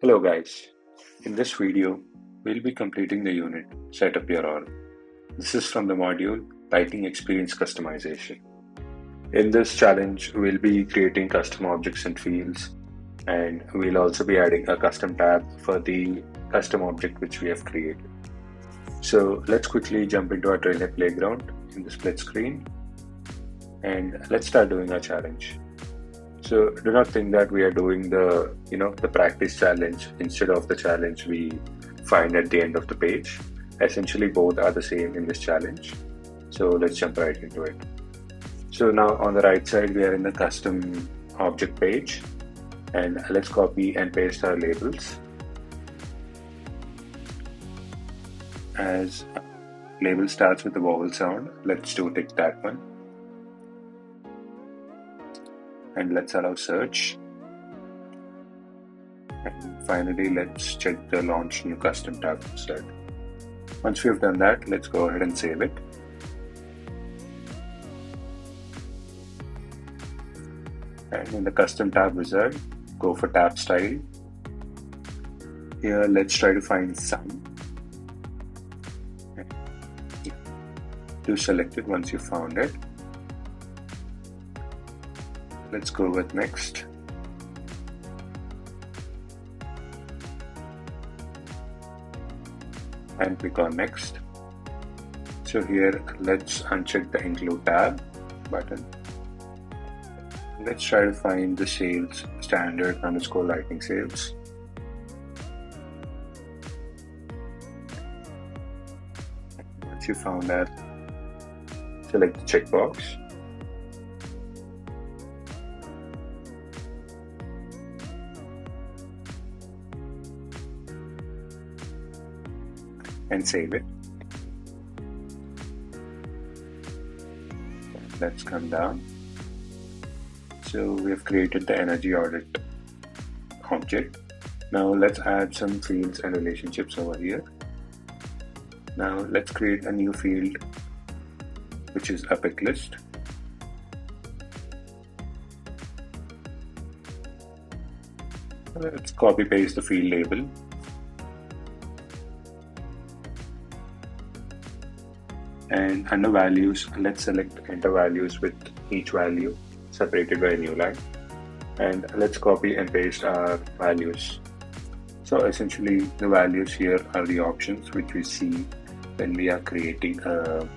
Hello guys, in this video, we'll be completing the unit Set Up Your Org. This is from the module Writing Experience Customization. In this challenge, we'll be creating custom objects and fields, and we'll also be adding a custom tab for the custom object which we have created. So let's quickly jump into our Trailhead playground in the split screen, and let's start doing our challenge. So do not think that we are doing the practice challenge instead of the challenge we find at the end of the page. Essentially both are the same in this challenge. So let's jump right into it. So now on the right side we are in the custom object page, and let's copy and paste our labels. As label starts with the vowel sound, let's tick that one. And let's allow search. And finally, let's check the launch new custom tab instead. Once we have done that, let's go ahead and save it. And in the custom tab wizard, go for tab style. Here, let's try to find sum. Do select it once you found it. Let's go with next. And click on next. So here, let's uncheck the include tab button. Let's try to find the sales standard _ lightning sales. Once you found that, select the checkbox. And save it. Let's come down. So we have created the energy audit object. Now let's add some fields and relationships over here. Now let's create a new field which is a pick list. Let's copy paste the field label. And under values, let's select enter values with each value separated by a new line. And let's copy and paste our values. So essentially the values here are the options which we see when we are creating a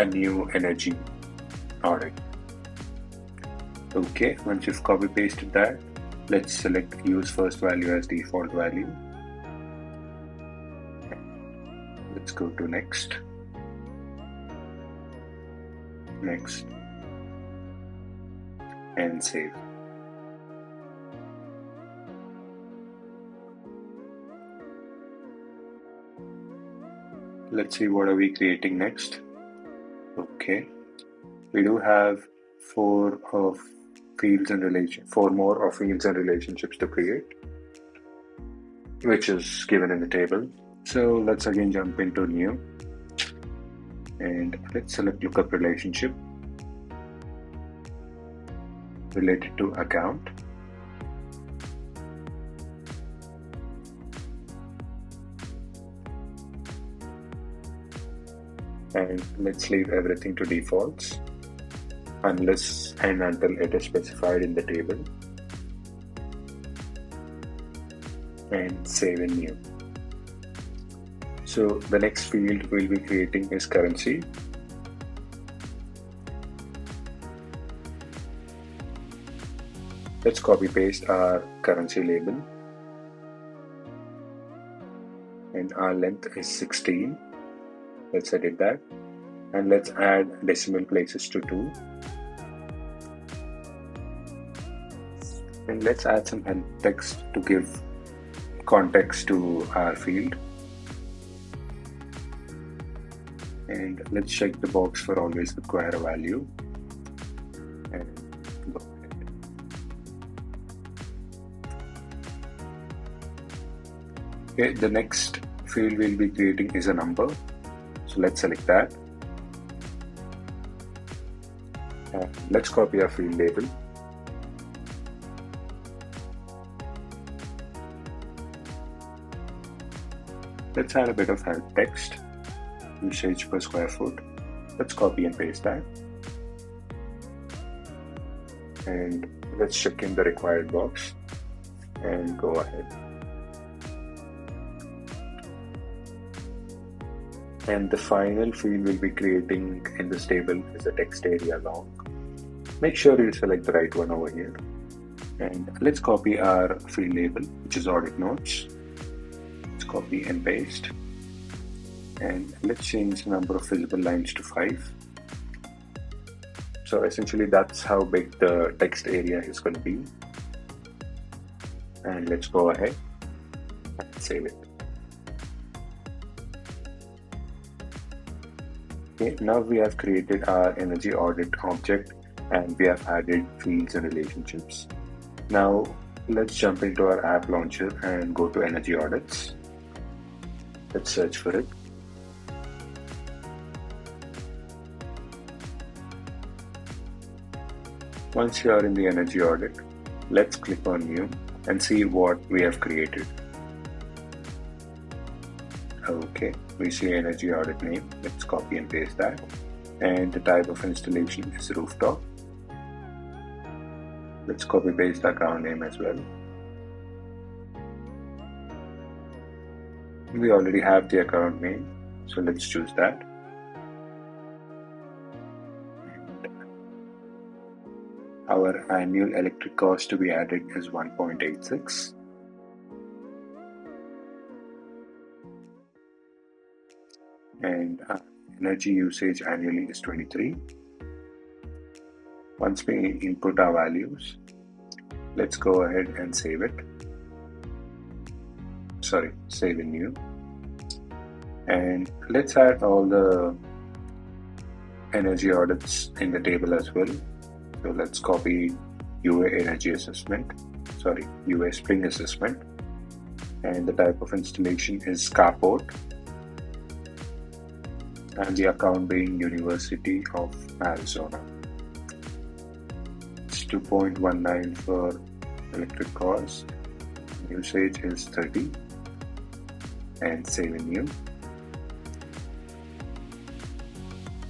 new energy audit. Okay, once you've copy pasted that, let's select use first value as default value. Let's go to next. Next, and save. Let's see what are we creating next. Okay, we do have four more of fields and relationships to create, which is given in the table. So let's again jump into new. And let's select lookup relationship related to account. And let's leave everything to defaults unless and until it is specified in the table. And save in new. So the next field we'll be creating is currency. Let's copy paste our currency label. And our length is 16. Let's edit that. And let's add decimal places to 2. And let's add some help text to give context to our field. And let's check the box for always require a value. And go ahead. Okay, the next field we'll be creating is a number. So let's select that. Let's copy our field label. Let's add a bit of help text, usage per square foot. Let's copy and paste that. And let's check in the required box and go ahead. And the final field we'll be creating in this table is a text area long. Make sure you select the right one over here. And let's copy our field label, which is audit notes. Let's copy and paste. And let's change the number of visible lines to 5. So essentially that's how big the text area is going to be. And let's go ahead and save it. Okay, now we have created our energy audit object and we have added fields and relationships. Now let's jump into our app launcher and go to energy audits. Let's search for it. Once you are in the energy audit, let's click on new and see what we have created. Okay, we see energy audit name. Let's copy and paste that. And the type of installation is rooftop. Let's copy paste the account name as well. We already have the account name, so let's choose that. Our annual electric cost to be added is 1.86. And energy usage annually is 23. Once we input our values, let's go ahead and save it. Save in new. And let's add all the energy audits in the table as well. So let's copy UA energy assessment, UA spring assessment. And the type of installation is carport. And the account being University of Arizona. It's 2.19 for electric cost. Usage is 30. And save in new.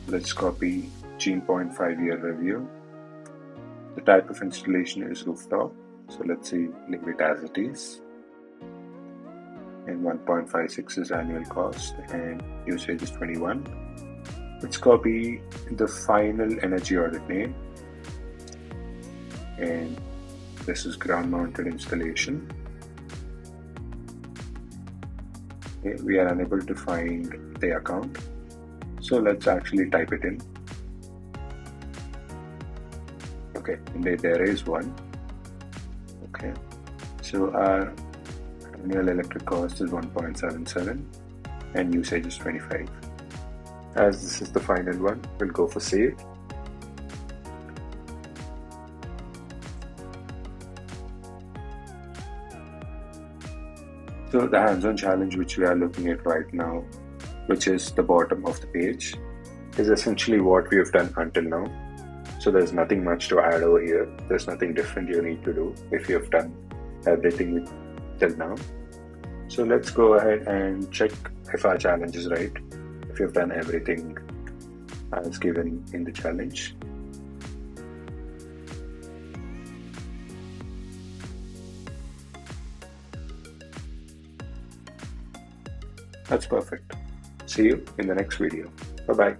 Let's copy Gene Point 5-year review. The type of installation is rooftop. So let's leave it as it is. And 1.56 is annual cost and usage is 21. Let's copy the final energy audit name. And this is ground mounted installation. Okay, we are unable to find the account. So let's actually type it in. Okay, there is one. Okay, so our annual electric cost is 1.77 and usage is 25. As this is the final one, we'll go for save. So the hands-on challenge which we are looking at right now, which is the bottom of the page, is essentially what we have done until now. So there's nothing much to add over here. There's nothing different you need to do if you have done everything till now. So let's go ahead and check if our challenge is right, if you've done everything as given in the challenge. That's perfect. See you in the next video. Bye-bye.